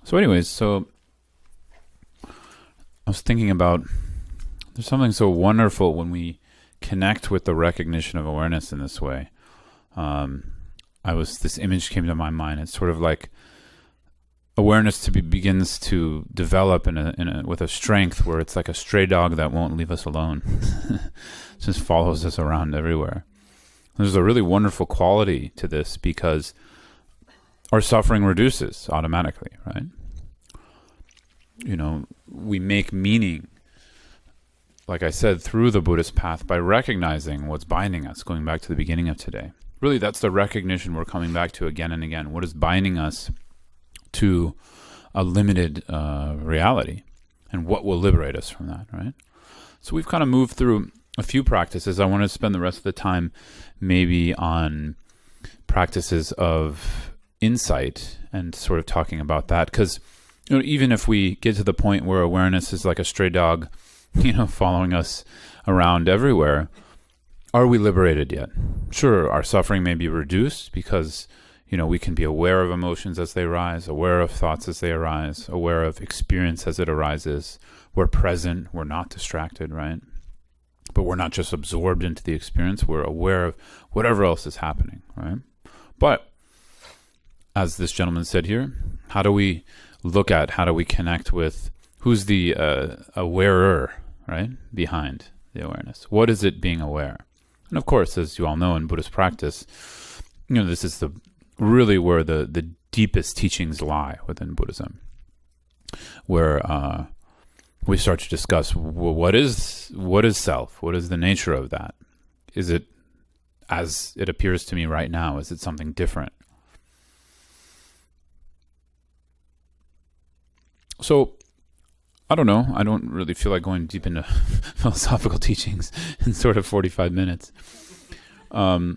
So anyways, I was thinking about, there's something so wonderful when we connect with the recognition of awareness in this way. This image came to my mind. It's sort of like awareness begins to develop with a strength where it's like a stray dog that won't leave us alone. Just follows us around everywhere. There's a really wonderful quality to this because our suffering reduces automatically, right? We make meaning, like I said, through the Buddhist path by recognizing what's binding us, going back to the beginning of today. Really, that's the recognition we're coming back to again and again. What is binding us to a limited reality, and what will liberate us from that, right? So we've kind of moved through a few practices. I want to spend the rest of the time maybe on practices of insight and sort of talking about that, because even if we get to the point where awareness is like a stray dog, following us around everywhere, are we liberated yet? Sure, our suffering may be reduced because we can be aware of emotions as they rise, aware of thoughts as they arise, aware of experience as it arises. We're present, we're not distracted, right? But we're not just absorbed into the experience, we're aware of whatever else is happening, right? But, as this gentleman said here, how do we connect with who's the awarer, right, behind the awareness? What is it being aware? And of course, as you all know in Buddhist practice, this is really where the deepest teachings lie within Buddhism, where we start to discuss what is self? What is the nature of that? Is it as it appears to me right now? Is it something different? So, I don't know. I don't really feel like going deep into philosophical teachings in sort of 45 minutes. I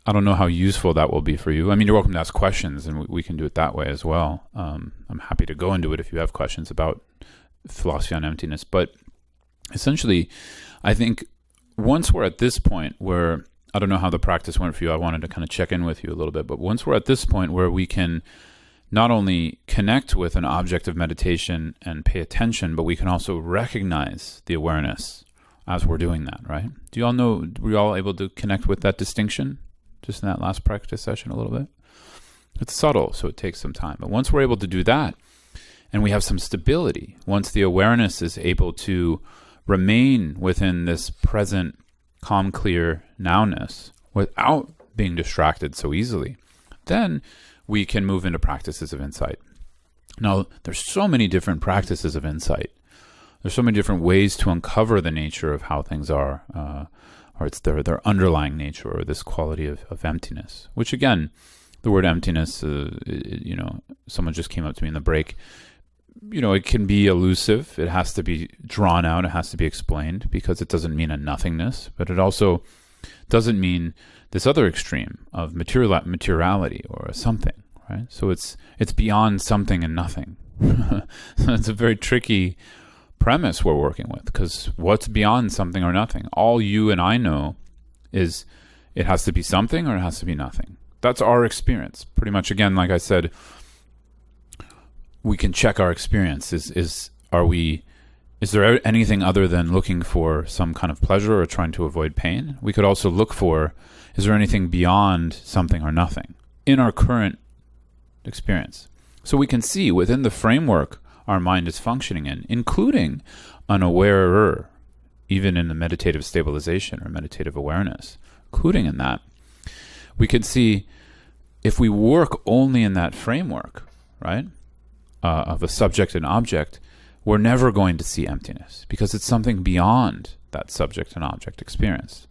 don't know how useful that will be for you. I mean, you're welcome to ask questions, and we can do it that way as well. I'm happy to go into it if you have questions about philosophy on emptiness. But essentially, I think once we're at this point where, I don't know how the practice went for you, I wanted to kind of check in with you a little bit, but once we're at this point where we can not only connect with an object of meditation and pay attention, but we can also recognize the awareness as we're doing that, right? Do you all know, were you all able to connect with that distinction just in that last practice session a little bit? It's subtle, so it takes some time. But once we're able to do that, and we have some stability, once the awareness is able to remain within this present, calm, clear nowness without being distracted so easily, then we can move into practices of insight. Now, there's so many different practices of insight. There's so many different ways to uncover the nature of how things are, or it's their underlying nature, or this quality of emptiness, which again, the word emptiness, someone just came up to me in the break. It can be elusive. It has to be drawn out. It has to be explained, because it doesn't mean a nothingness, but it also doesn't mean this other extreme of materiality or a something, right? So it's beyond something and nothing. It's a very tricky premise we're working with, because what's beyond something or nothing? All you and I know is it has to be something or it has to be nothing. That's our experience. Pretty much, again, like I said, we can check our experience. Is there anything other than looking for some kind of pleasure or trying to avoid pain? We could also look for, is there anything beyond something or nothing in our current experience? So we can see within the framework our mind is functioning in, including an awarer, even in the meditative stabilization or meditative awareness, including in that, we can see if we work only in that framework, right, of a subject and object, we're never going to see emptiness, because it's something beyond that subject and object experience.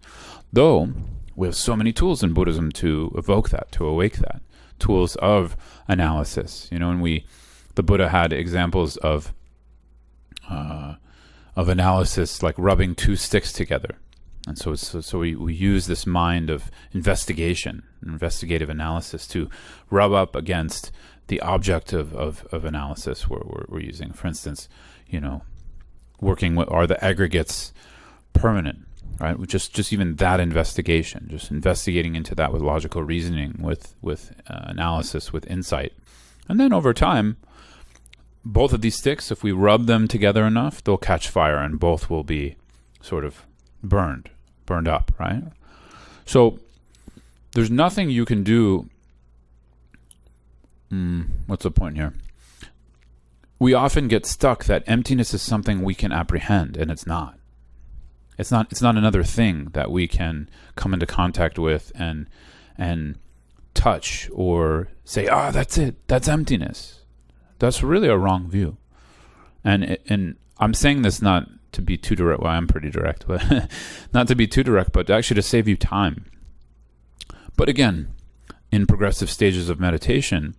Though we have so many tools in Buddhism to evoke that, to awake that, tools of analysis, and the Buddha had examples of analysis like rubbing two sticks together. And so we use this mind of investigation, investigative analysis, to rub up against the object of analysis we're using. For instance, working with, are the aggregates permanent, right? Just even that investigation, just investigating into that with logical reasoning, with analysis, with insight. And then over time, both of these sticks, if we rub them together enough, they'll catch fire and both will be sort of burned up, right? So there's nothing you can do. What's the point here? We often get stuck that emptiness is something we can apprehend, and it's not. It's not another thing that we can come into contact with and touch or say, that's it. That's emptiness. That's really a wrong view. And I'm saying this not to be too direct. Well, I'm pretty direct, but not to be too direct, but actually to save you time. But again, in progressive stages of meditation,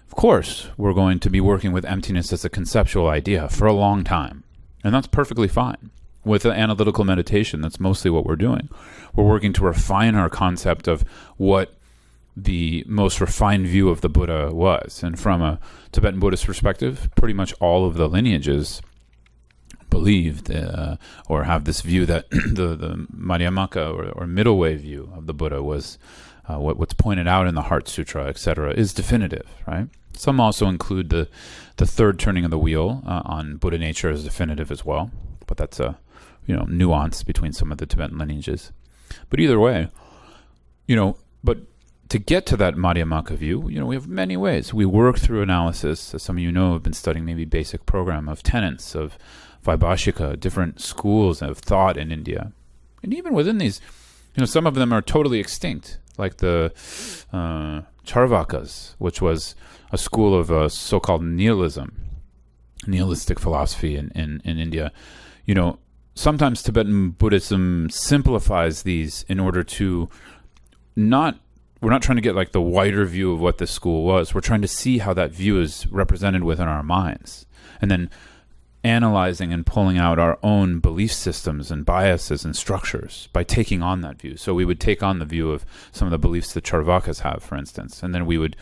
of course, we're going to be working with emptiness as a conceptual idea for a long time. And that's perfectly fine. With analytical meditation, that's mostly what we're doing. We're working to refine our concept of what the most refined view of the Buddha was. And from a Tibetan Buddhist perspective, pretty much all of the lineages believed or have this view that the Madhyamaka or middle way view of the Buddha was what's pointed out in the Heart Sutra, etc., is definitive, right? Some also include the third turning of the wheel on Buddha nature as definitive as well, but that's a nuance between some of the Tibetan lineages. But either way, but to get to that Madhyamaka view, we have many ways. We work through analysis, as some of you know have been studying maybe basic program of tenets, of Vaibhashika, different schools of thought in India. And even within these, some of them are totally extinct, like the Charvakas, which was a school of so-called nihilistic philosophy in India. Sometimes Tibetan Buddhism simplifies these in order to we're not trying to get like the wider view of what this school was. We're trying to see how that view is represented within our minds, and then analyzing and pulling out our own belief systems and biases and structures by taking on that view. So we would take on the view of some of the beliefs the Charvakas have, for instance, and then we would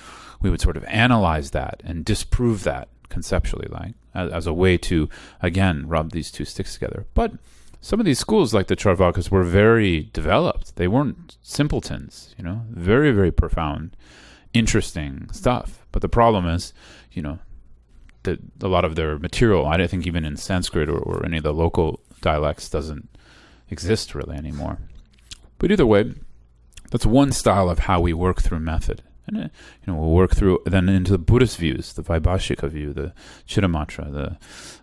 sort of analyze that and disprove that conceptually, like as a way to, again, rub these two sticks together. But some of these schools, like the Charvakas, were very developed. They weren't simpletons, very, very profound, interesting stuff. But the problem is, that a lot of their material, I don't think even in Sanskrit or any of the local dialects, doesn't exist really anymore. But either way, that's one style of how we work through method. And we'll work through then into the Buddhist views, the Vaibhashika view, the Chittamatra, the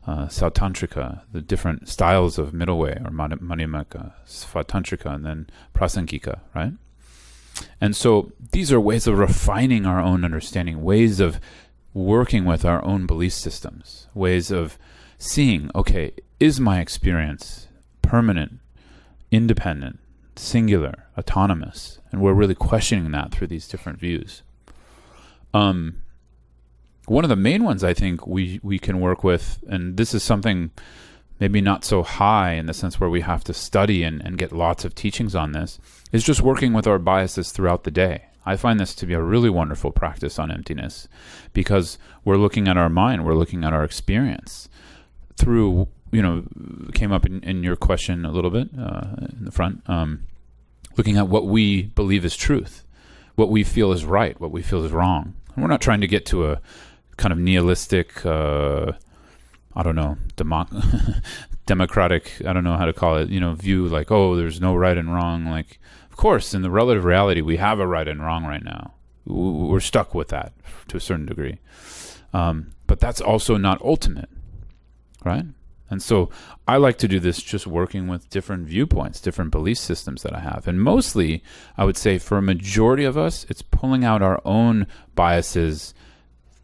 Sautantrika, the different styles of middle way, or Madhyamaka, Svatantrika, and then Prasangika, right? And so these are ways of refining our own understanding, ways of working with our own belief systems, ways of seeing, okay, is my experience permanent, independent, singular, autonomous? And we're really questioning that through these different views. One of the main ones I think we can work with, and this is something maybe not so high in the sense where we have to study and get lots of teachings on this, is just working with our biases throughout the day. I find this to be a really wonderful practice on emptiness, because we're looking at our mind, we're looking at our experience through, came up in your question a little bit in the front, looking at what we believe is truth, what we feel is right, what we feel is wrong. And we're not trying to get to a kind of nihilistic, democratic, I don't know how to call it, view like, there's no right and wrong. Like, of course, in the relative reality, we have a right and wrong right now. We're stuck with that to a certain degree. But that's also not ultimate, right? And so I like to do this just working with different viewpoints, different belief systems that I have. And mostly, I would say for a majority of us, it's pulling out our own biases,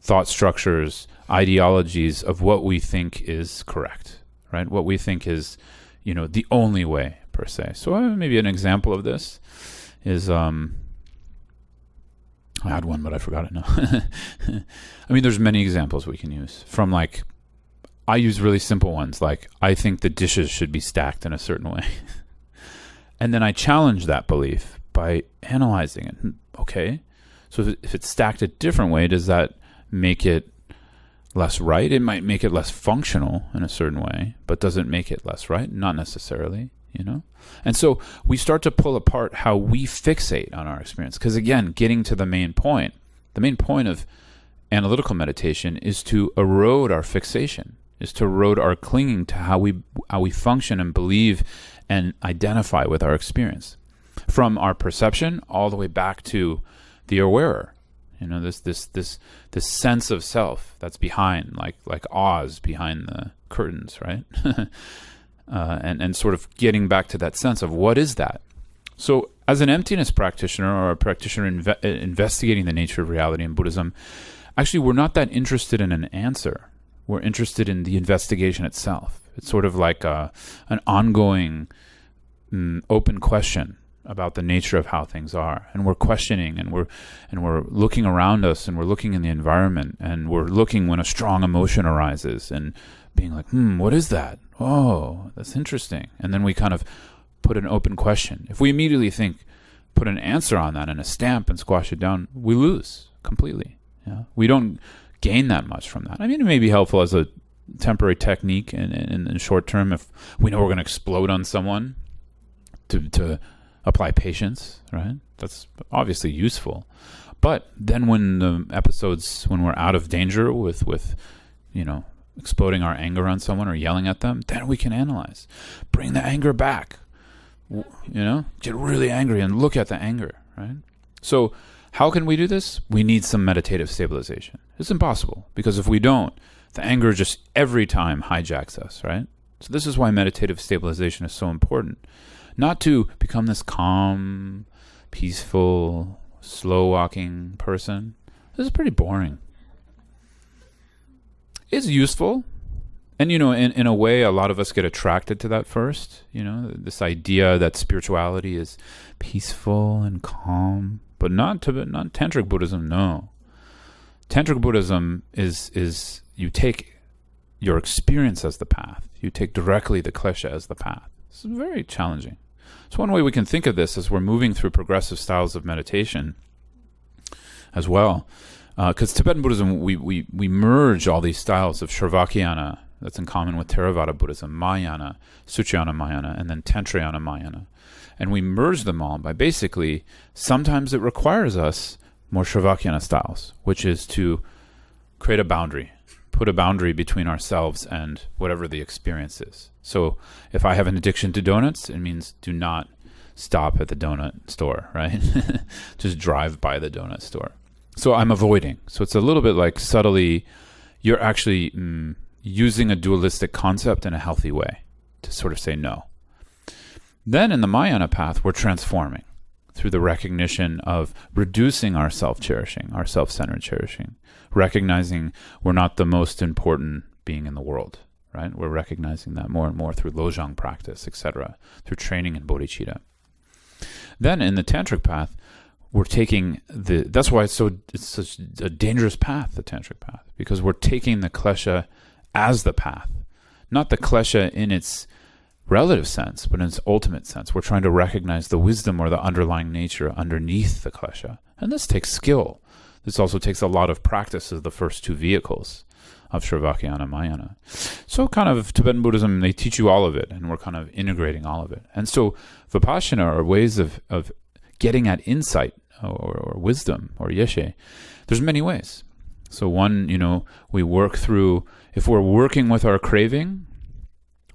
thought structures, ideologies of what we think is correct, right? What we think is, the only way, per se. So maybe an example of this is, I had one, but I forgot it now. I mean, there's many examples we can use from like, I use really simple ones, like I think the dishes should be stacked in a certain way. And then I challenge that belief by analyzing it. Okay, so if it's stacked a different way, does that make it less right? It might make it less functional in a certain way, but does it make it less right? Not necessarily, And so we start to pull apart how we fixate on our experience. Because again, getting to the main point of analytical meditation is to erode our fixation, is to erode our clinging to how we function and believe and identify with our experience, from our perception all the way back to the awarer. This sense of self that's behind, like Oz behind the curtains, right? and sort of getting back to that sense of what is that. So as an emptiness practitioner, or a practitioner investigating the nature of reality in Buddhism, actually we're not that interested in an answer. We're interested in the investigation itself. It's sort of like an ongoing open question about the nature of how things are, and we're questioning, and we're looking around us, and we're looking in the environment, and we're looking when a strong emotion arises, and being like, what is that? Oh, that's interesting. And then we kind of put an open question. If we immediately put an answer on that and a stamp and squash it down, we lose completely. Yeah, we don't gain that much from that. I mean, it may be helpful as a temporary technique in the short term if we know we're going to explode on someone, to apply patience, right? That's obviously useful. But then when we're out of danger with exploding our anger on someone or yelling at them, then we can analyze. Bring the anger back. Get really angry and look at the anger, right? So how can we do this? We need some meditative stabilization. It's impossible, because if we don't, the anger just every time hijacks us, right? So this is why meditative stabilization is so important. Not to become this calm, peaceful, slow-walking person. This is pretty boring. It's useful. And, in a way, a lot of us get attracted to that first. This idea that spirituality is peaceful and calm. But not Tantric Buddhism, no. Tantric Buddhism is you take your experience as the path. You take directly the klesha as the path. It's very challenging. So one way we can think of this as we're moving through progressive styles of meditation as well, because Tibetan Buddhism, we merge all these styles of Shravakyana, that's in common with Theravada Buddhism, Mahayana, Suchayana Mahayana, and then Tantrayana Mahayana. And we merge them all by basically, sometimes it requires us more Shravakyana styles, which is to create a boundary, put a boundary between ourselves and whatever the experience is. So if I have an addiction to donuts, it means do not stop at the donut store, right? Just drive by the donut store. So I'm avoiding. So it's a little bit like subtly, you're actually using a dualistic concept in a healthy way to sort of say no. Then in the Mahayana path, we're transforming through the recognition of reducing our self-cherishing, our self-centered cherishing, recognizing we're not the most important being in the world, right? We're recognizing that more and more through Lojong practice, etc., through training in bodhicitta. Then in the Tantric path, we're taking that's why it's such a dangerous path, the Tantric path, because we're taking the klesha as the path, not the klesha in its relative sense, but in its ultimate sense. We're trying to recognize the wisdom or the underlying nature underneath the klesha. And this takes skill. This also takes a lot of practice as the first two vehicles of Shravakyana Mahayana. So kind of Tibetan Buddhism, they teach you all of it, and we're kind of integrating all of it. And so Vipassana are ways of getting at insight or wisdom or yeshe. There's many ways. So one, we work through, if we're working with our craving,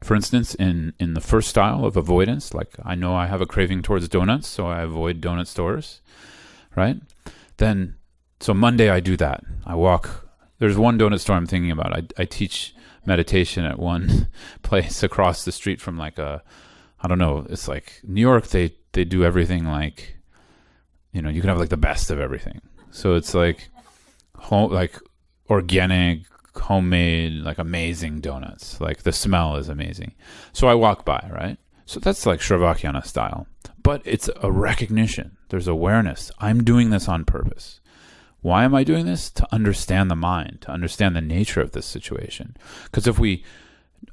for instance, in the first style of avoidance, like I know I have a craving towards donuts, so I avoid donut stores, right? Then, so Monday I do that. I walk. There's one donut store I'm thinking about. I teach meditation at one place across the street from it's like New York, they do everything like, you can have like the best of everything. So it's like organic, homemade, like amazing donuts. Like the smell is amazing. So I walk by, right? So that's like Shravakyana style. But it's a recognition. There's awareness. I'm doing this on purpose. Why am I doing this? To understand the mind, to understand the nature of this situation. Because if we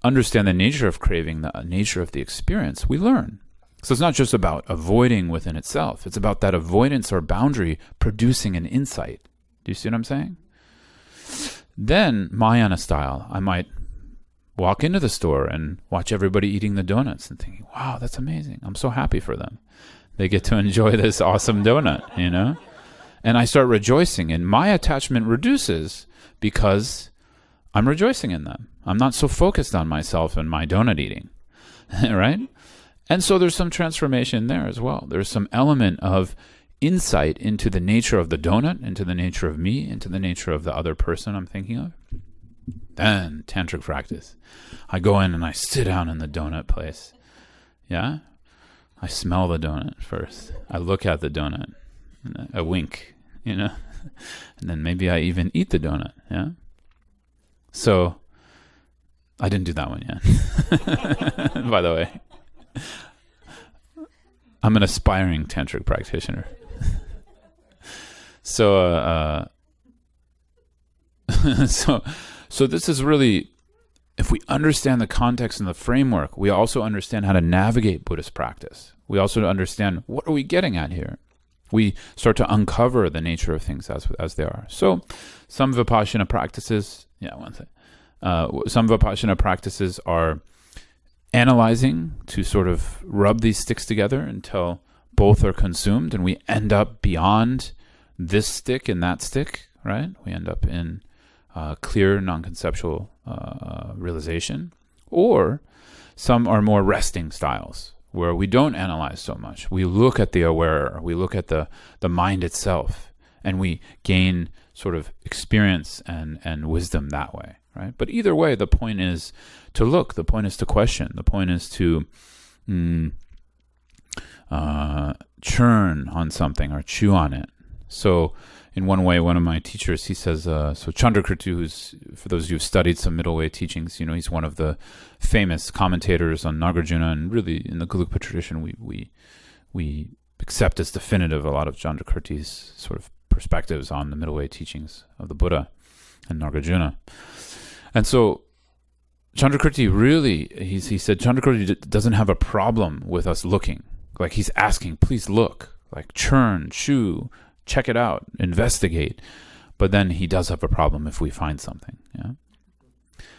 understand the nature of craving, the nature of the experience, we learn. So it's not just about avoiding within itself. It's about that avoidance or boundary producing an insight. Do you see what I'm saying? Then, Mahayana style, I might walk into the store and watch everybody eating the donuts and thinking, wow, that's amazing. I'm so happy for them. They get to enjoy this awesome donut, and I start rejoicing, and my attachment reduces because I'm rejoicing in them. I'm not so focused on myself and my donut eating, right? And so there's some transformation there as well. There's some element of insight into the nature of the donut, into the nature of me, into the nature of the other person I'm thinking of. Then tantric practice. I go in and I sit down in the donut place. Yeah? I smell the donut first. I look at the donut. I wink, and then maybe I even eat the donut. Yeah? So I didn't do that one yet. By the way. I'm an aspiring tantric practitioner. So this is really, if we understand the context and the framework, we also understand how to navigate Buddhist practice. We also understand, what are we getting at here? We start to uncover the nature of things as they are. So some Vipassana practices, some Vipassana practices are analyzing to sort of rub these sticks together until both are consumed, and we end up beyond this stick and that stick, right? We end up in clear, non-conceptual realization. Or some are more resting styles, where we don't analyze so much. We look at the aware, we look at the mind itself, and we gain sort of experience and wisdom that way, right? But either way, the point is to look, the point is to question, the point is to churn on something or chew on it. So in one way, one of my teachers, he says, so Chandrakirti, who's, for those of you who've studied some middle way teachings, he's one of the famous commentators on Nagarjuna, and really in the Gelugpa tradition, we accept as definitive a lot of Chandrakirti's sort of perspectives on the middle way teachings of the Buddha and Nagarjuna. And so Chandrakirti really, he said, Chandrakirti doesn't have a problem with us looking. Like, he's asking, please look, like churn, chew, check it out, investigate. But then he does have a problem if we find something. Yeah.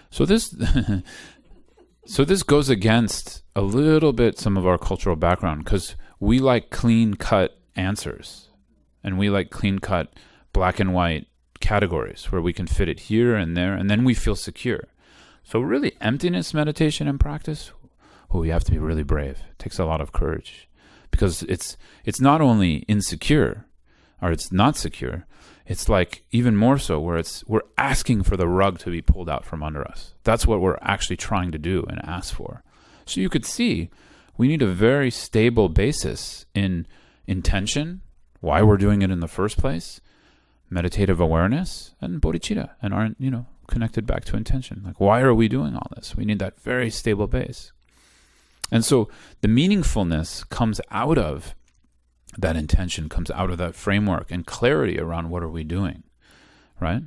So this goes against a little bit some of our cultural background, because we like clean-cut answers, and we like clean-cut black and white categories where we can fit it here and there, and then we feel secure. So really, emptiness meditation and practice, you have to be really brave. It takes a lot of courage, because it's not only insecure, or it's not secure, it's like even more so where we're asking for the rug to be pulled out from under us. That's what we're actually trying to do and ask for. So you could see we need a very stable basis in intention, why we're doing it in the first place, meditative awareness, and bodhicitta, and aren't, connected back to intention. Like, why are we doing all this? We need that very stable base. And so the meaningfulness comes out of that intention, comes out of that framework, and clarity around what are we doing, right?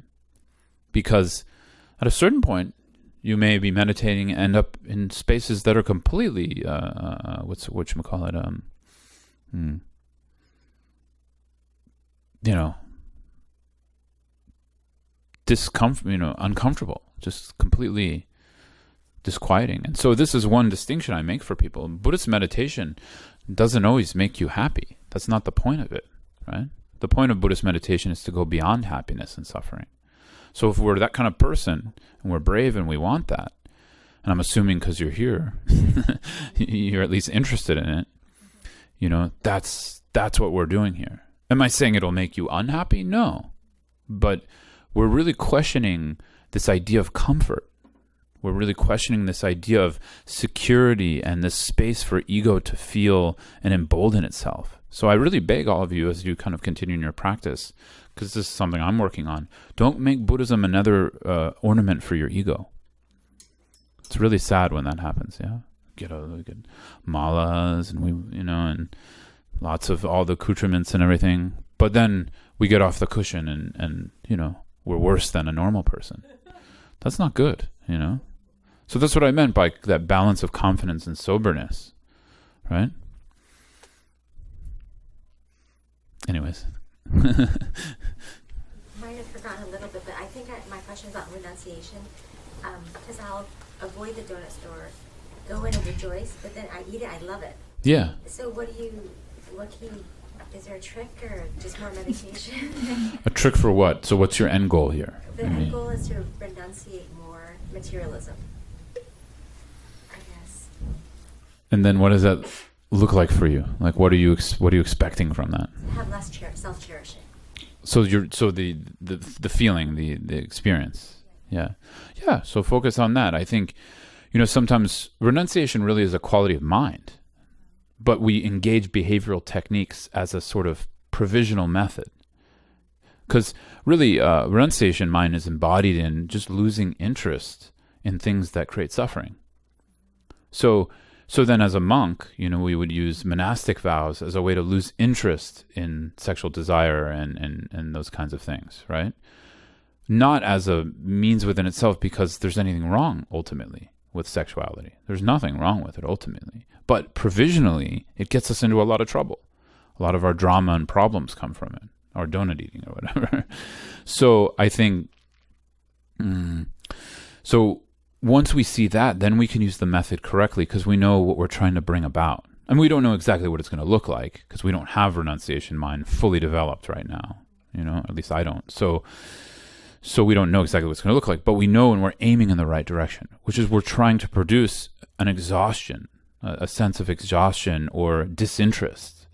Because at a certain point, you may be meditating and end up in spaces that are completely, uncomfortable, just completely disquieting. And so this is one distinction I make for people. Buddhist meditation doesn't always make you happy. That's not the point of it, right? The point of Buddhist meditation is to go beyond happiness and suffering. So if we're that kind of person, and we're brave and we want that, and I'm assuming because you're here, you're at least interested in it, that's what we're doing here. Am I saying it'll make you unhappy? No. But we're really questioning this idea of comfort. We're really questioning this idea of security and this space for ego to feel and embolden itself. So I really beg all of you, as you kind of continue in your practice, because this is something I'm working on, don't make Buddhism another ornament for your ego. It's really sad when that happens, yeah? Get malas and and lots of all the accoutrements and everything. But then we get off the cushion and we're worse than a normal person. That's not good, So that's what I meant by that balance of confidence and soberness, right? Anyways. Might have forgotten a little bit, but I think my question is about renunciation, because I'll avoid the donut store, go in and rejoice, but then I eat it, I love it. Yeah. So what can you is there a trick or just more meditation? A trick for what? So what's your end goal here? The end goal is to renunciate more materialism, I guess. And then what does that look like for you? Like, what are you expecting from that? Have less self-cherishing. So the feeling, the experience. Yeah. So focus on that. I think, sometimes renunciation really is a quality of mind, but we engage behavioral techniques as a sort of provisional method. Because really, renunciation mind is embodied in just losing interest in things that create suffering. So then as a monk, we would use monastic vows as a way to lose interest in sexual desire and those kinds of things, right? Not as a means within itself because there's anything wrong ultimately with sexuality. There's nothing wrong with it ultimately. But provisionally, it gets us into a lot of trouble. A lot of our drama and problems come from it, or donut eating or whatever. So I think, so once we see that, then we can use the method correctly because we know what we're trying to bring about. And we don't know exactly what it's going to look like because we don't have renunciation mind fully developed right now. At least I don't. So we don't know exactly what it's going to look like, but we know when we're aiming in the right direction, which is we're trying to produce an exhaustion, a sense of exhaustion or disinterest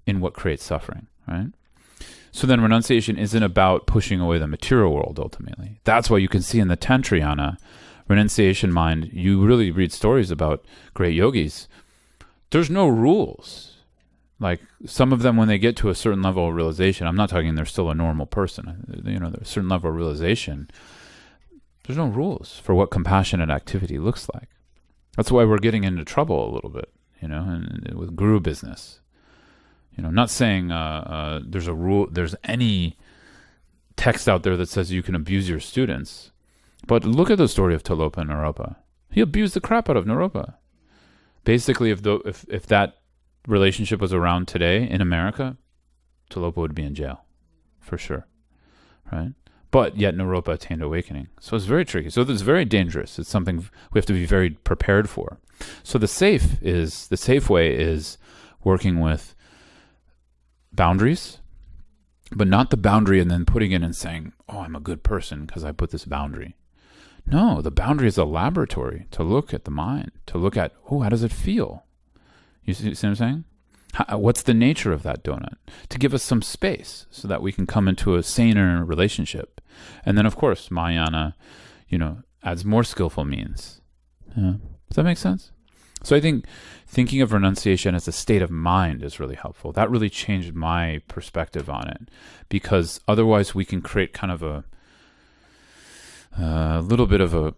in what creates suffering, right? So then renunciation isn't about pushing away the material world ultimately. That's why you can see in the Tantrayana, renunciation mind, you really read stories about great yogis. There's no rules. Like some of them, when they get to a certain level of realization, I'm not talking they're still a normal person. There's a certain level of realization. There's no rules for what compassionate activity looks like. That's why we're getting into trouble a little bit, and with guru business. Not saying there's a rule, there's any text out there that says you can abuse your students. But look at the story of Tilopa and Naropa. He abused the crap out of Naropa. Basically, if that relationship was around today in America, Tilopa would be in jail, for sure, right? But yet Naropa attained awakening. So it's very tricky. So it's very dangerous. It's something we have to be very prepared for. So the safe way is working with boundaries, but not the boundary and then putting it and saying, oh, I'm a good person because I put this boundary. No, the boundary is a laboratory to look at the mind, to look at, how does it feel? You see what I'm saying? What's the nature of that donut? To give us some space so that we can come into a saner relationship. And then, of course, Mahayana, adds more skillful means. Yeah. Does that make sense? So I think thinking of renunciation as a state of mind is really helpful. That really changed my perspective on it, because otherwise we can create kind of a little bit of a,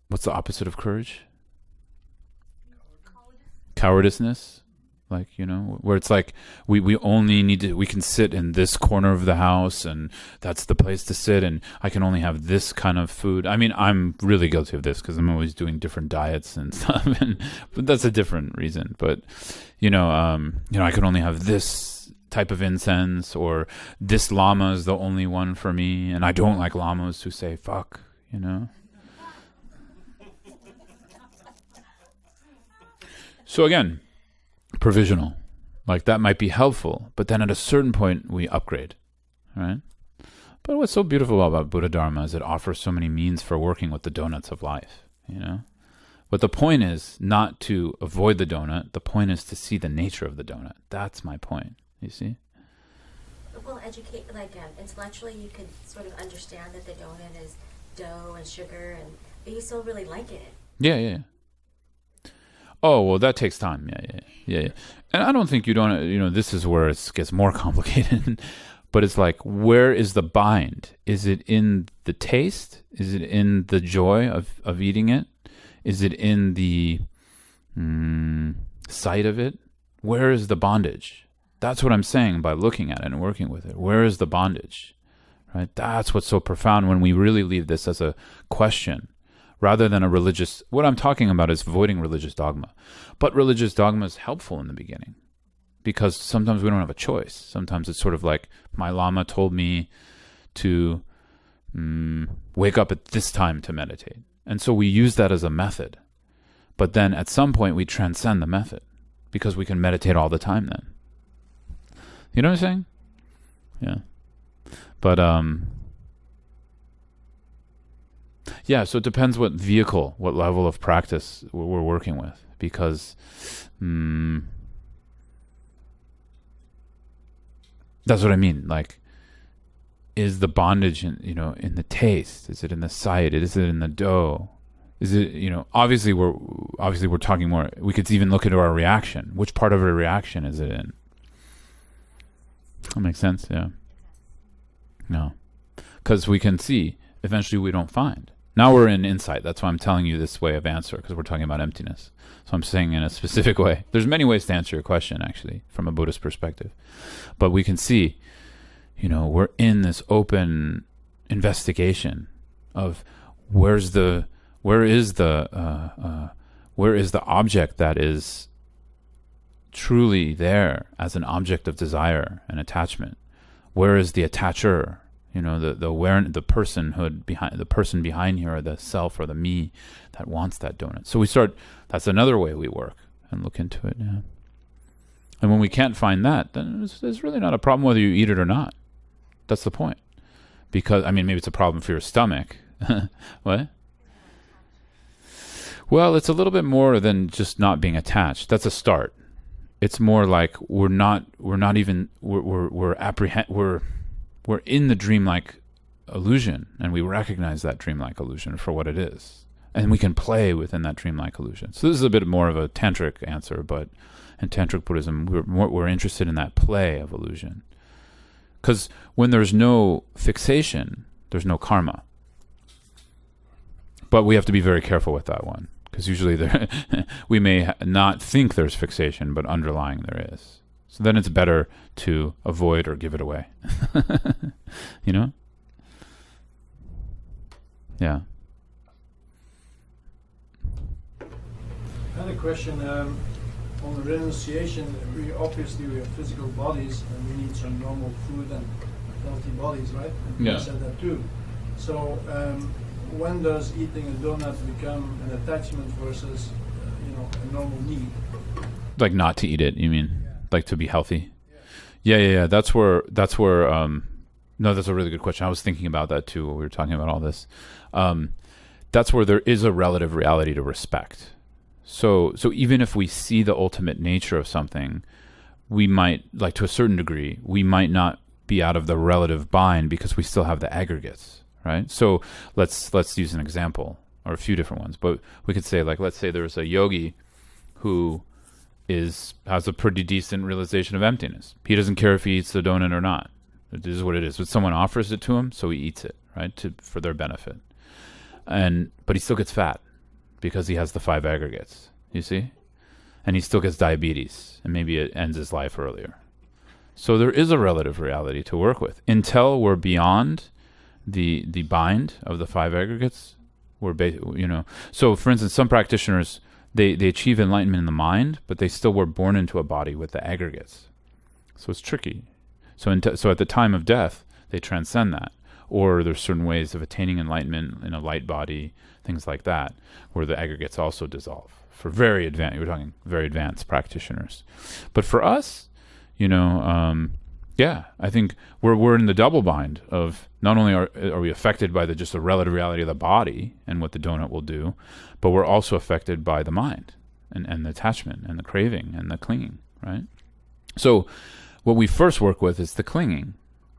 what's the opposite of courage? Cowardiceness. Like, where it's like we only need to, we can sit in this corner of the house and that's the place to sit, and I can only have this kind of food. I mean, I'm really guilty of this because I'm always doing different diets and stuff, but that's a different reason. But I can only have this type of incense, or this lama is the only one for me, and I don't like lamas who say fuck, So again, provisional, like that might be helpful, but then at a certain point we upgrade, right? But what's so beautiful about Buddha Dharma is it offers so many means for working with the donuts of life, But the point is not to avoid the donut. The point is to see the nature of the donut. That's my point. You see? Well, intellectually, you could sort of understand that the donut is dough and sugar, but you still really like it. Yeah. Oh, well, that takes time. Yeah. And I don't think this is where it gets more complicated. But it's like, where is the bind? Is it in the taste? Is it in the joy of eating it? Is it in the sight of it? Where is the bondage? That's what I'm saying by looking at it and working with it. Where is the bondage? Right? That's what's so profound when we really leave this as a question, rather than a religious. What I'm talking about is avoiding religious dogma. But religious dogma is helpful in the beginning, because sometimes we don't have a choice. Sometimes it's sort of like, my lama told me to wake up at this time to meditate. And so we use that as a method. But then at some point we transcend the method. because we can meditate all the time then. You know what I'm saying? Yeah. But, yeah, so it depends what vehicle, what level of practice we're working with, because that's what I mean. Like, is the bondage in the taste? Is it in the sight? Is it in the dough? Is it, obviously we're talking more. We could even look into our reaction. Which part of our reaction is it in? That makes sense. Yeah. No, because we can see eventually we don't find. Now we're in insight. That's why I'm telling you this way of answer, because we're talking about emptiness. So I'm saying in a specific way. There's many ways to answer your question, actually, from a Buddhist perspective. But we can see, we're in this open investigation of where is the object that is truly there as an object of desire and attachment? Where is the attacher? The personhood behind the person behind here, or the self or the me that wants that donut. So that's another way we work and look into it. Yeah. And when we can't find that, then it's really not a problem whether you eat it or not. That's the point. Because, maybe it's a problem for your stomach. What? Well, it's a little bit more than just not being attached. That's a start. It's more like we're in the dreamlike illusion, and we recognize that dreamlike illusion for what it is, and we can play within that dreamlike illusion. So this is a bit more of a tantric answer, but in Tantric Buddhism, we're interested in that play of illusion, because when there's no fixation, there's no karma. But we have to be very careful with that one, because usually we may not think there's fixation, but underlying there is. So then it's better to avoid or give it away. Yeah. I had a question on renunciation. We have physical bodies, and we need some normal food and healthy bodies, right? And you said that too. So when does eating a donut become an attachment versus a normal need? Like not to eat it, you mean? Like to be healthy? Yeah. That's where no, that's a really good question. I was thinking about that too when we were talking about all this. That's where there is a relative reality to respect. So even if we see the ultimate nature of something, we might, like to a certain degree, we might not be out of the relative bind because we still have the aggregates, right? So let's use an example, or a few different ones, but we could say, like, let's say there's a yogi who has a pretty decent realization of emptiness. He doesn't care if he eats the donut or not. It is what it is. But someone offers it to him, so he eats it, right, for their benefit. But he still gets fat because he has the 5 aggregates, you see? And he still gets diabetes, and maybe it ends his life earlier. So there is a relative reality to work with. Until we're beyond the bind of the 5 aggregates, So for instance, some practitioners, they achieve enlightenment in the mind, but they still were born into a body with the aggregates. So it's tricky. So at the time of death, they transcend that. Or there's certain ways of attaining enlightenment in a light body, things like that, where the aggregates also dissolve. For we're talking very advanced practitioners. But for us, I think we're in the double bind of not only are we affected by just the relative reality of the body and what the donut will do, but we're also affected by the mind and the attachment and the craving and the clinging, right? So what we first work with is the clinging,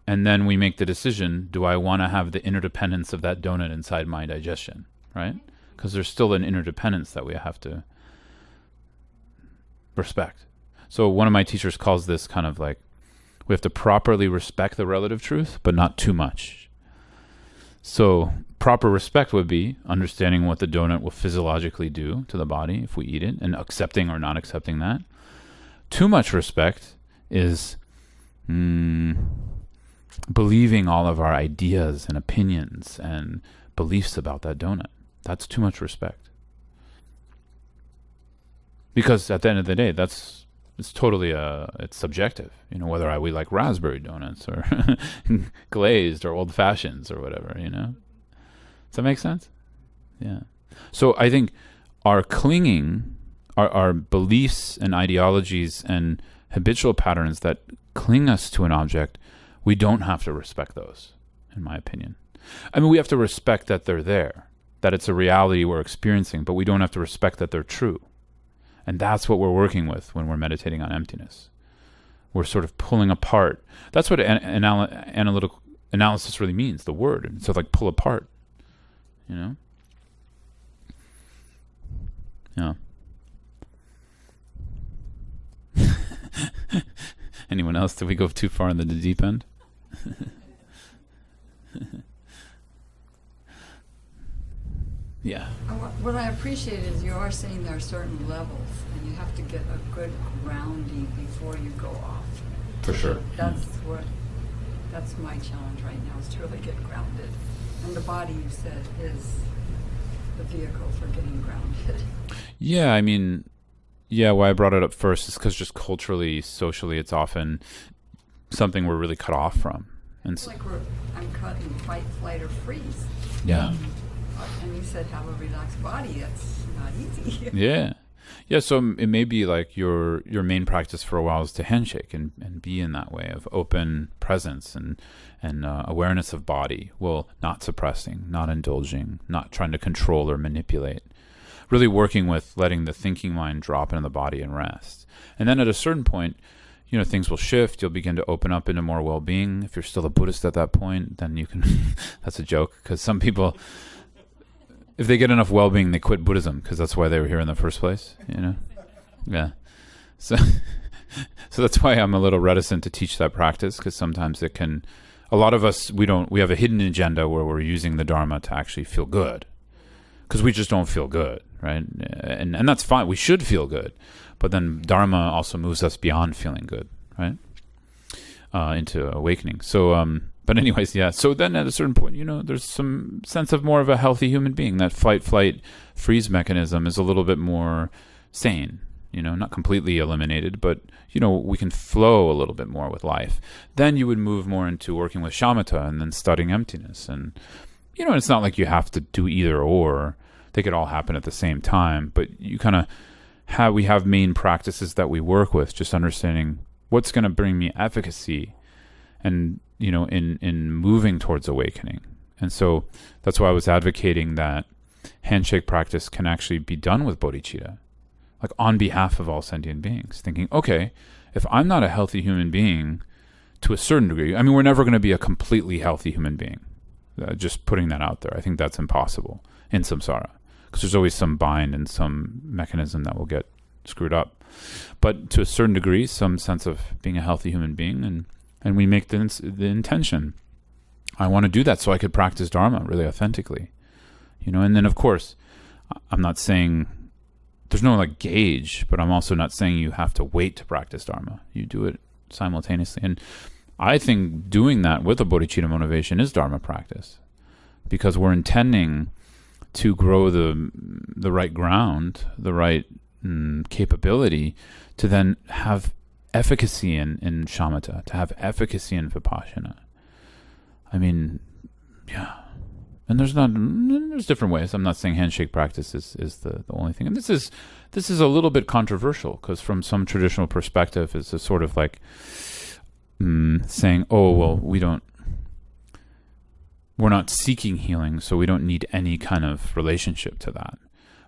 and then we make the decision, do I want to have the interdependence of that donut inside my digestion, right? Because there's still an interdependence that we have to respect. So one of my teachers calls this kind of like, we have to properly respect the relative truth, but not too much. So proper respect would be understanding what the donut will physiologically do to the body if we eat it, and accepting or not accepting that. Too much respect is believing all of our ideas and opinions and beliefs about that donut. That's too much respect. Because at the end of the day, it's totally it's subjective. Whether we like raspberry donuts or glazed or old fashions or whatever. Does that make sense? Yeah. So I think our clinging, our beliefs and ideologies and habitual patterns that cling us to an object, we don't have to respect those, in my opinion. I mean, we have to respect that they're there, that it's a reality we're experiencing, but we don't have to respect that they're true. And that's what we're working with when we're meditating on emptiness. We're sort of pulling apart. That's what analytical analysis really means, the word. And so like pull apart, you know? Yeah. Anyone else? Did we go too far in the deep end? Yeah. What I appreciate is you are saying there are certain levels, and you have to get a good grounding before you go off. For sure. That's my challenge right now, is to really get grounded. And the body, you said, is the vehicle for getting grounded. Yeah, I mean, why I brought it up first is because just culturally, socially, it's often something we're really cut off from. And it's like I'm cut in fight, flight, or freeze. Yeah. And you said have a relaxed body. That's not easy. Yeah, so it may be like your main practice for a while is to handshake and be in that way of open presence and awareness of body. Well, not suppressing, not indulging, not trying to control or manipulate. Really working with letting the thinking mind drop into the body and rest. And then at a certain point, things will shift. You'll begin to open up into more well-being. If you're still a Buddhist at that point, then you can... That's a joke, because some people... If they get enough well-being, they quit Buddhism, because that's why they were here in the first place, Yeah. So that's why I'm a little reticent to teach that practice, because sometimes it can... A lot of us, we have a hidden agenda where we're using the Dharma to actually feel good, because we just don't feel good, right? And that's fine. We should feel good. But then Dharma also moves us beyond feeling good, right? Into awakening. So... But anyways, yeah. So then at a certain point, there's some sense of more of a healthy human being. That fight, flight, freeze mechanism is a little bit more sane, not completely eliminated, but, we can flow a little bit more with life. Then you would move more into working with shamatha and then studying emptiness. And, it's not like you have to do either or. They could all happen at the same time. But you kind of we have main practices that we work with, just understanding what's going to bring me efficacy and in moving towards awakening. And so that's why I was advocating that handshake practice can actually be done with bodhicitta, like on behalf of all sentient beings, thinking, okay, if I'm not a healthy human being to a certain degree, I mean, we're never going to be a completely healthy human being. Just putting that out there. I think that's impossible in samsara, because there's always some bind and some mechanism that will get screwed up. But to a certain degree, some sense of being a healthy human being, and we make the intention. I want to do that so I could practice Dharma really authentically, And then, of course, I'm not saying there's no gauge, but I'm also not saying you have to wait to practice Dharma. You do it simultaneously, and I think doing that with a bodhicitta motivation is Dharma practice, because we're intending to grow the right ground, the right capability to then have efficacy in shamatha, to have efficacy in vipassana. I mean, yeah. And there's different ways. I'm not saying handshake practice is the only thing. And this is a little bit controversial, because from some traditional perspective, it's a sort of like saying, oh, well, we're not seeking healing, so we don't need any kind of relationship to that.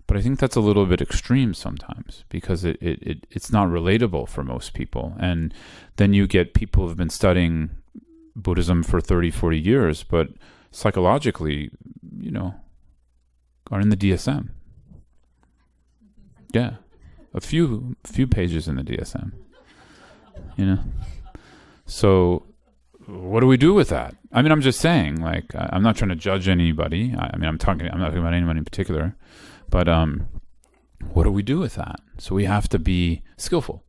But I think that's a little bit extreme sometimes, because it's not relatable for most people. And then you get people who've been studying Buddhism for 30, 40 years, but psychologically, are in the DSM. Yeah. A few pages in the DSM. So what do we do with that? I mean, I'm just saying, I'm not trying to judge anybody. I'm not talking about anyone in particular. But what do we do with that? So we have to be skillful,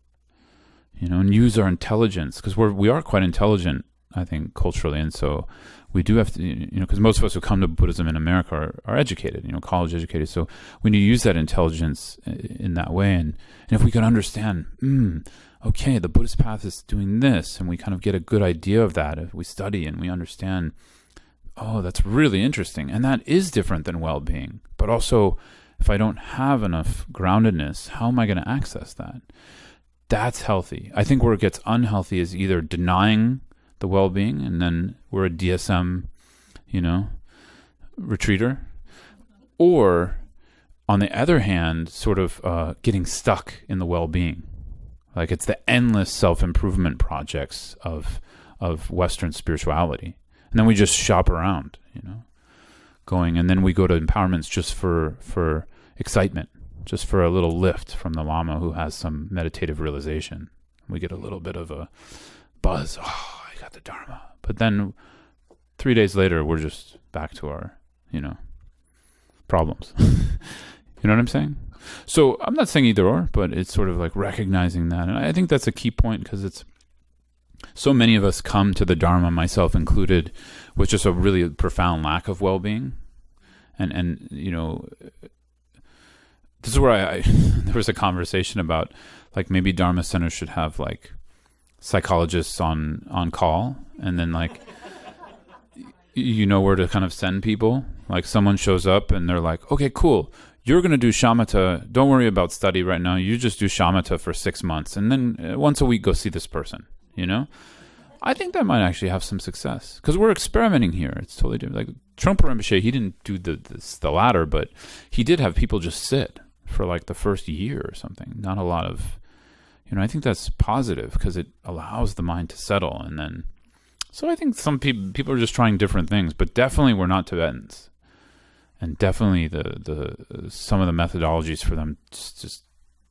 and use our intelligence, because we are quite intelligent, I think, culturally. And so we do have to, because most of us who come to Buddhism in America are educated, college educated. So we need to use that intelligence in that way. And if we can understand, okay, the Buddhist path is doing this, and we kind of get a good idea of that if we study and we understand, oh, that's really interesting. And that is different than well-being, but also If I don't have enough groundedness, how am I going to access that? That's healthy. I think where it gets unhealthy is either denying the well-being, and then we're a DSM, retreater, or on the other hand, sort of getting stuck in the well-being. Like it's the endless self-improvement projects of Western spirituality. And then we just shop around, going, and then we go to empowerments just for excitement, just for a little lift from the Lama who has some meditative realization. We get a little bit of a buzz. Oh, I got the Dharma. But then 3 days later, we're just back to our, problems. You know what I'm saying? So I'm not saying either or, but it's sort of like recognizing that. And I think that's a key point, because it's so many of us come to the Dharma, myself included, with just a really profound lack of well-being. And this is where there was a conversation about like maybe Dharma centers should have like psychologists on call, and then like where to kind of send people. Like someone shows up and they're like, okay, cool, you're going to do shamatha. Don't worry about study right now. You just do shamatha for 6 months, and then once a week go see this person. I think that might actually have some success, because we're experimenting here. It's totally different. Like Trungpa Rinpoche, he didn't do the latter, but he did have people just sit for like the first year or something. Not a lot of, I think that's positive, because it allows the mind to settle. And then, so I think some people are just trying different things, but definitely we're not Tibetans. And definitely the some of the methodologies for them just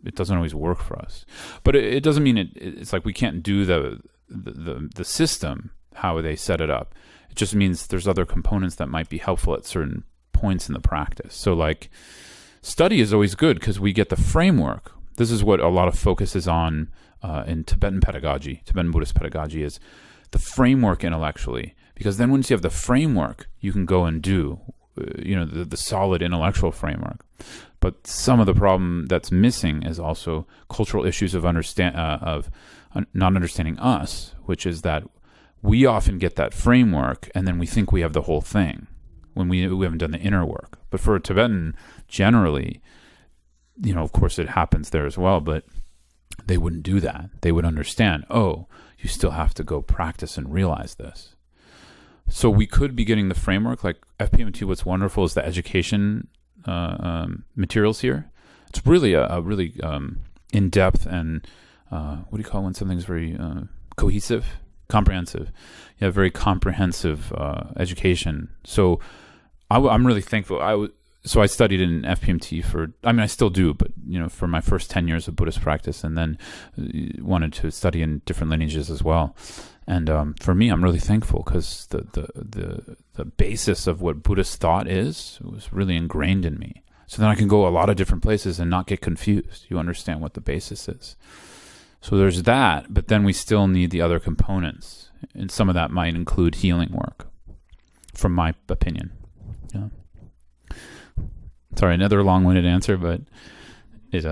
it doesn't always work for us. But it doesn't mean it's like we can't do the system how they set it up. It just means there's other components that might be helpful at certain points in the practice. So like study is always good because we get the framework. This is what a lot of focus is on in Tibetan pedagogy, Tibetan Buddhist pedagogy, is the framework intellectually. Because then once you have the framework, you can go and do the solid intellectual framework. But some of the problem that's missing is also cultural issues of not understanding us, which is that we often get that framework and then we think we have the whole thing when we haven't done the inner work. But for a Tibetan, generally, of course it happens there as well, but they wouldn't do that. They would understand, oh, you still have to go practice and realize this. So we could be getting the framework. Like FPMT, what's wonderful is the education materials here. It's really a really in-depth and what do you call when something's very cohesive, comprehensive? Yeah, very comprehensive education. So I'm really thankful. So I studied in FPMT I still do, but for my first 10 years of Buddhist practice, and then wanted to study in different lineages as well. And for me, I'm really thankful, because the basis of what Buddhist thought was really ingrained in me. So then I can go a lot of different places and not get confused. You understand what the basis is. So there's that, but then we still need the other components. And some of that might include healing work, from my opinion. Yeah. Sorry, another long-winded answer, but it's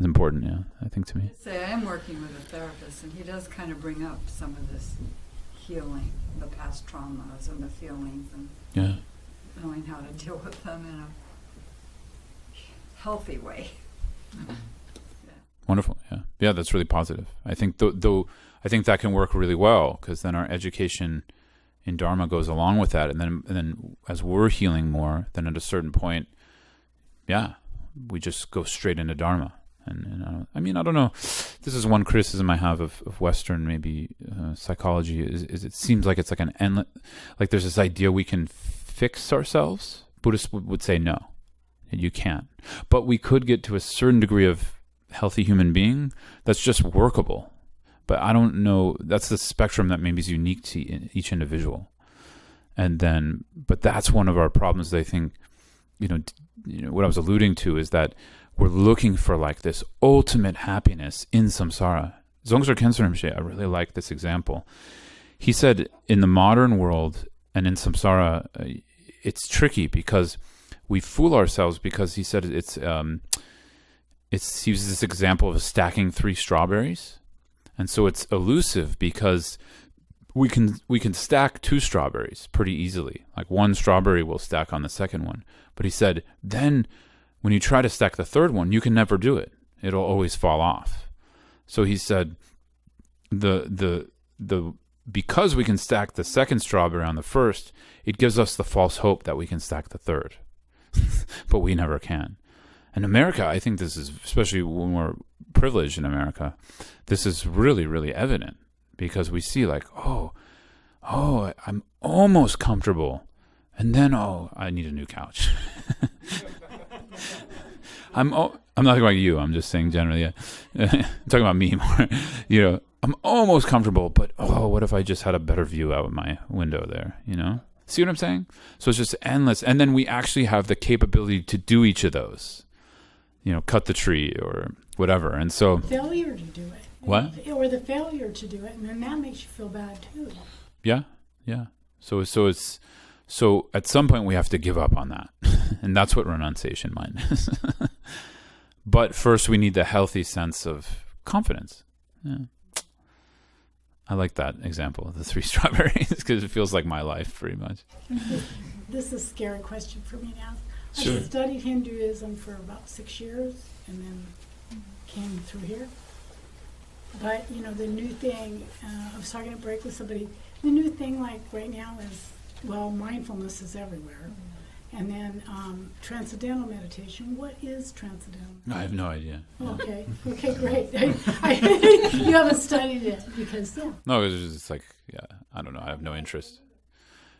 important, yeah, I think, to me. I am working with a therapist, and he does kind of bring up some of this healing, the past traumas and the feelings, and knowing how to deal with them in a healthy way. Yeah. Wonderful, yeah. Yeah, that's really positive. I think though I think that can work really well, because then our education in Dharma goes along with that, and then as we're healing more, then at a certain point, we just go straight into Dharma. And I don't know. This is one criticism I have of Western maybe psychology is it seems like it's like an endless, like there's this idea we can fix ourselves. Buddhists would say no, you can't. But we could get to a certain degree of healthy human being that's just workable. But I don't know. That's the spectrum that maybe is unique to each individual. But that's one of our problems. I think, what I was alluding to is that we're looking for like this ultimate happiness in samsara. Dzongzor Khyentse Rinpoche, I really like this example. He said in the modern world and in samsara, it's tricky because we fool ourselves, because he said he uses this example of stacking 3 strawberries. And so it's elusive because we can stack 2 strawberries pretty easily. Like 1 strawberry will stack on the second one. But he said, then when you try to stack the third one, you can never do it. It'll always fall off. So he said, because we can stack the second strawberry on the first, it gives us the false hope that we can stack the third. But we never can. In America, I think this is, especially when we're privileged in America, this is really, really evident, because we see like, oh, I'm almost comfortable, and then, I need a new couch. I'm not talking about you. I'm just saying generally. Yeah. I'm talking about me more. I'm almost comfortable, but what if I just had a better view out of my window there? See what I'm saying? So it's just endless, and then we actually have the capability to do each of those. Cut the tree or whatever, and so failure to do it. What? Or the failure to do it, and then that makes you feel bad too. Yeah. So at some point we have to give up on that, and that's what renunciation mind is. But first we need the healthy sense of confidence. Yeah. I like that example of the 3 strawberries because it feels like my life pretty much. This is a scary question for me now. Sure. I studied Hinduism for about 6 years and then came through here. But, the new thing, I was talking at break with somebody, the new thing like right now is, mindfulness is everywhere. And then transcendental meditation. What is transcendental meditation? I have no idea. Okay, great. You haven't studied it because, No, it's just like, I don't know. I have no interest.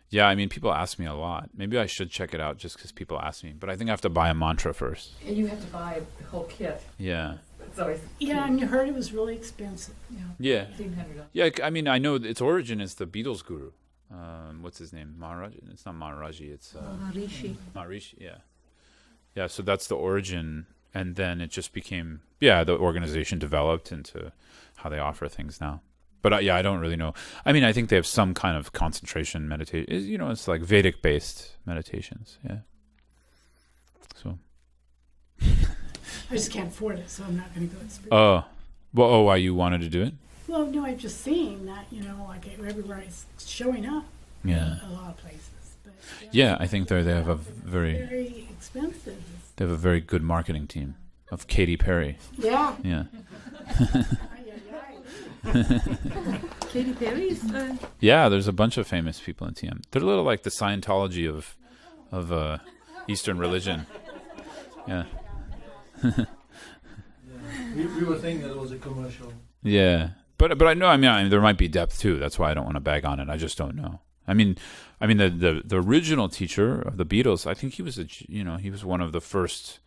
Yeah, I mean, people ask me a lot. Maybe I should check it out just because people ask me. But I think I have to buy a mantra first. And you have to buy the whole kit. Yeah. It's always and you heard it was really expensive. Yeah. $1,500. Yeah, I mean, I know its origin is the Beatles guru. What's his name? Maharaj? It's not Maharaji. It's Maharishi. Yeah. Yeah. So that's the origin, and then it just became the organization developed into how they offer things now. But I don't really know. I mean, I think they have some kind of concentration meditation. It's like Vedic based meditations. Yeah. So. I just can't afford it, so I'm not going to go to spiritual. Oh, well, why you wanted to do it? Well, no, I've just seen that, like everywhere it's showing up. Yeah. A lot of places. But, yeah, I think they have a very expensive. They have a very good marketing team of Katy Perry. Yeah. Yeah. Katy Perry's? Yeah, there's a bunch of famous people in TM. They're a little like the Scientology of Eastern religion. Yeah. We were thinking that it was a commercial. Yeah. But I know, I mean, there might be depth too. That's why I don't want to bag on it. I just don't know. I mean, the original teacher of the Beatles, I think he was one of the first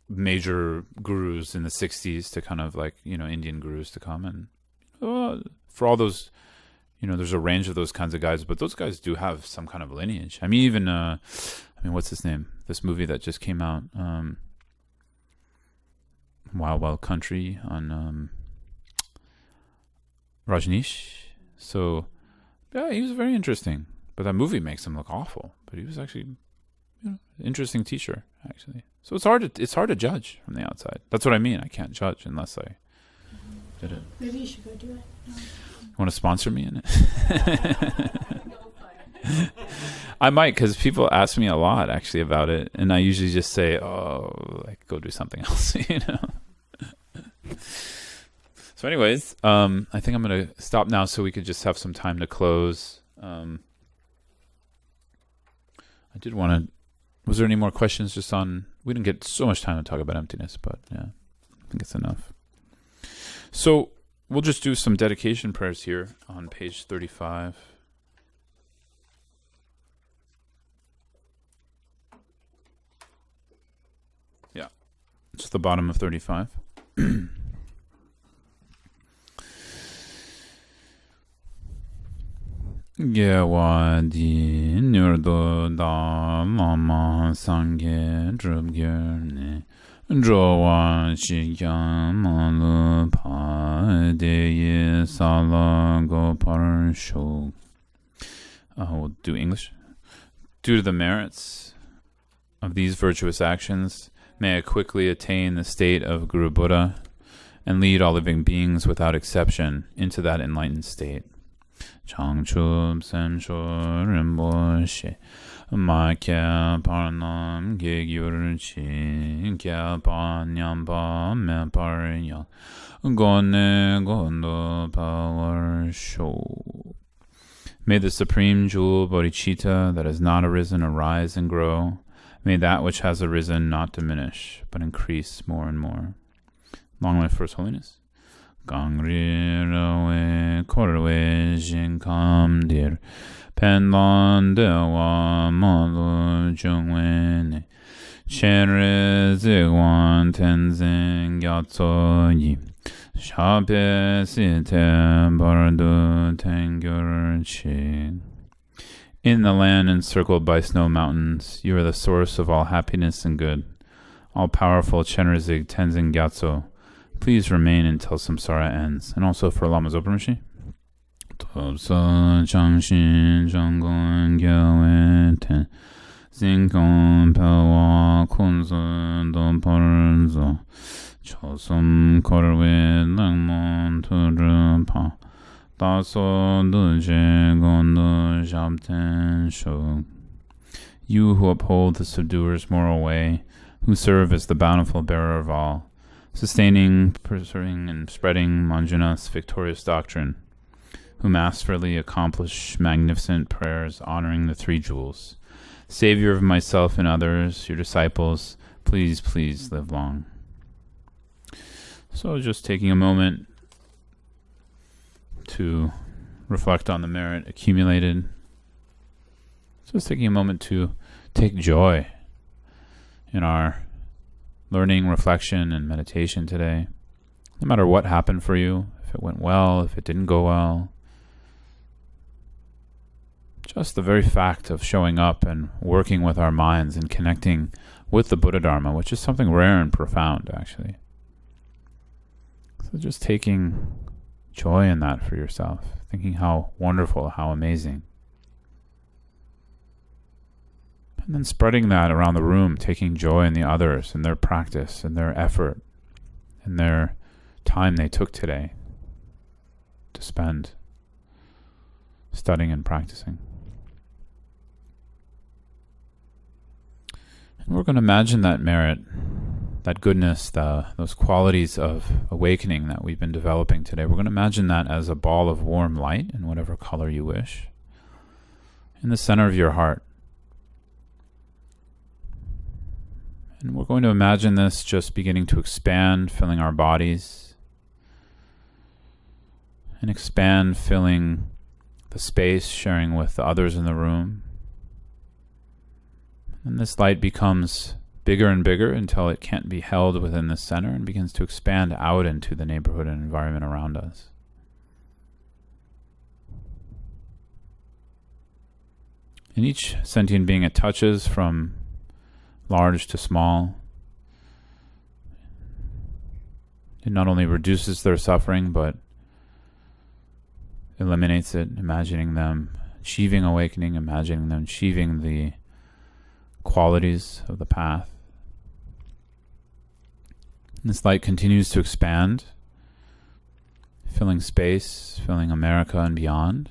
major gurus in the 60s to kind of like, Indian gurus to come. And for all those, there's a range of those kinds of guys, but those guys do have some kind of lineage. I mean, even, what's his name? This movie that just came out, Wild Wild Country on Rajneesh. So, yeah, he was very interesting. But that movie makes him look awful. But he was actually, interesting teacher, actually. So it's hard to judge from the outside. That's what I mean. I can't judge unless I did it. Maybe you should go do it. No. You want to sponsor me in it? I might, because people ask me a lot actually about it, and I usually just say, go do something else, So anyways, I think I'm going to stop now so we could just have some time to close. I did want to, was there any more questions just on, we didn't get so much time to talk about emptiness, but yeah, I think it's enough. So we'll just do some dedication prayers here on page 35. Yeah, it's the bottom of 35. Gewa di nurdo da lama sangye drubgyurne Jowa shikyan malu pa deye sala go parsho. We'll do English. Due to the merits of these virtuous actions, may I quickly attain the state of Guru Buddha and lead all living beings without exception into that enlightened state. Changchub Semshor Rinpoche Makya Parnam Gyurchi Gyapa Nyamba Meparya Gone Gondo Power Show. May the supreme jewel bodhicitta that has not arisen arise and grow. May that which has arisen not diminish, but increase more and more. Long life First Holiness. Gangri rawe korwe jinkam dir penlan dewa malu jungwene chenre zigwan tenzin gyatso yi shape site bardu tengyur chi. In the land encircled by snow mountains, you are the source of all happiness and good. All-powerful Chenrezig Tenzin Gyatso, please remain until samsara ends. And also for Lama Zopa Rinpoche. Tusa Changshin Jangon Gyawe Ten Zinkon Pewa Kunzo Do Parzo Chosum Korwe Langmon Tudrupa Daso Duje Gondo Jabten Shog. You who uphold the subduer's moral way, who serve as the bountiful bearer of all, sustaining, preserving, and spreading Manjunath's victorious doctrine, who masterfully accomplish magnificent prayers honoring the three jewels, Savior of myself and others, your disciples, please, please live long. So just taking a moment to reflect on the merit accumulated. Just taking a moment to take joy in our learning, reflection, and meditation today. No matter what happened for you, if it went well, if it didn't go well. Just the very fact of showing up and working with our minds and connecting with the Buddha Dharma, which is something rare and profound, actually. So just taking joy in that for yourself, thinking how wonderful, how amazing. And then spreading that around the room, taking joy in the others, in their practice, in their effort, in their time they took today to spend studying and practicing. And we're going to imagine that merit, that goodness, those qualities of awakening that we've been developing today. We're going to imagine that as a ball of warm light in whatever color you wish, in the center of your heart. And we're going to imagine this just beginning to expand, filling our bodies, and expand, filling the space, sharing with the others in the room. And this light becomes bigger and bigger until it can't be held within the center and begins to expand out into the neighborhood and environment around us. And each sentient being it touches, from large to small, it not only reduces their suffering, but eliminates it, imagining them achieving awakening, imagining them achieving the qualities of the path. And this light continues to expand, filling space, filling America and beyond.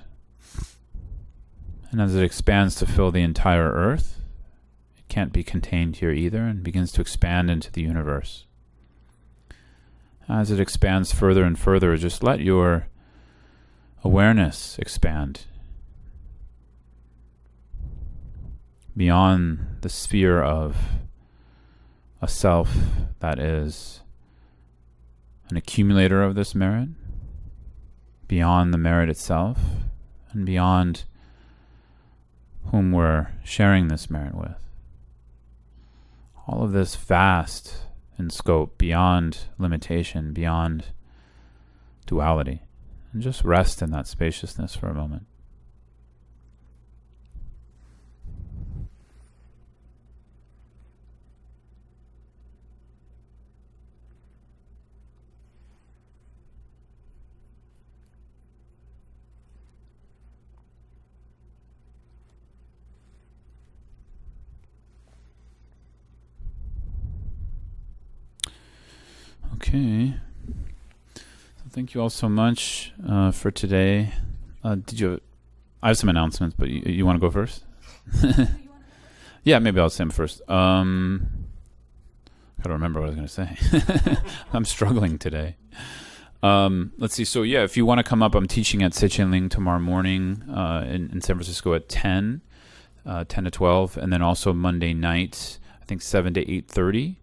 And as it expands to fill the entire earth, it can't be contained here either, and begins to expand into the universe. As it expands further and further, just let your awareness expand beyond the sphere of a self that is an accumulator of this merit, beyond the merit itself, and beyond whom we're sharing this merit with. All of this vast in scope, beyond limitation, beyond duality. And just rest in that spaciousness for a moment. Okay. So thank you all so much for today. Did you? I have some announcements, but you want to go first? Yeah, maybe I'll say them first. Gotta remember what I was going to say. I'm struggling today. Let's see. So yeah, if you want to come up, I'm teaching at Sichenling tomorrow morning in San Francisco at 10 to 12, and then also Monday night, I think 7 to 8:30.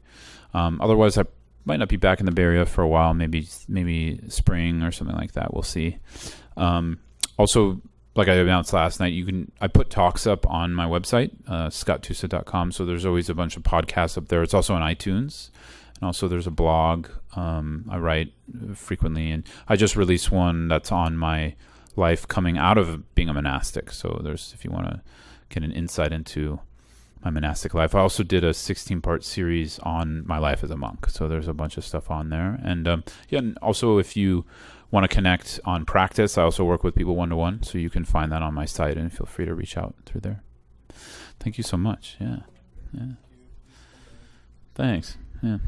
Otherwise, I might not be back in the Bay Area for a while. Maybe spring or something like that. We'll see. Also, like I announced last night, I put talks up on my website, scotttusa.com. So there's always a bunch of podcasts up there. It's also on iTunes. And also there's a blog. I write frequently, and I just released one that's on my life coming out of being a monastic. So if you want to get an insight into my monastic life. I also did a 16-part series on my life as a monk. So there's a bunch of stuff on there. And and also if you want to connect on practice, I also work with people one-to-one. So you can find that on my site, and feel free to reach out through there. Thank you so much. Yeah. Thanks. Yeah.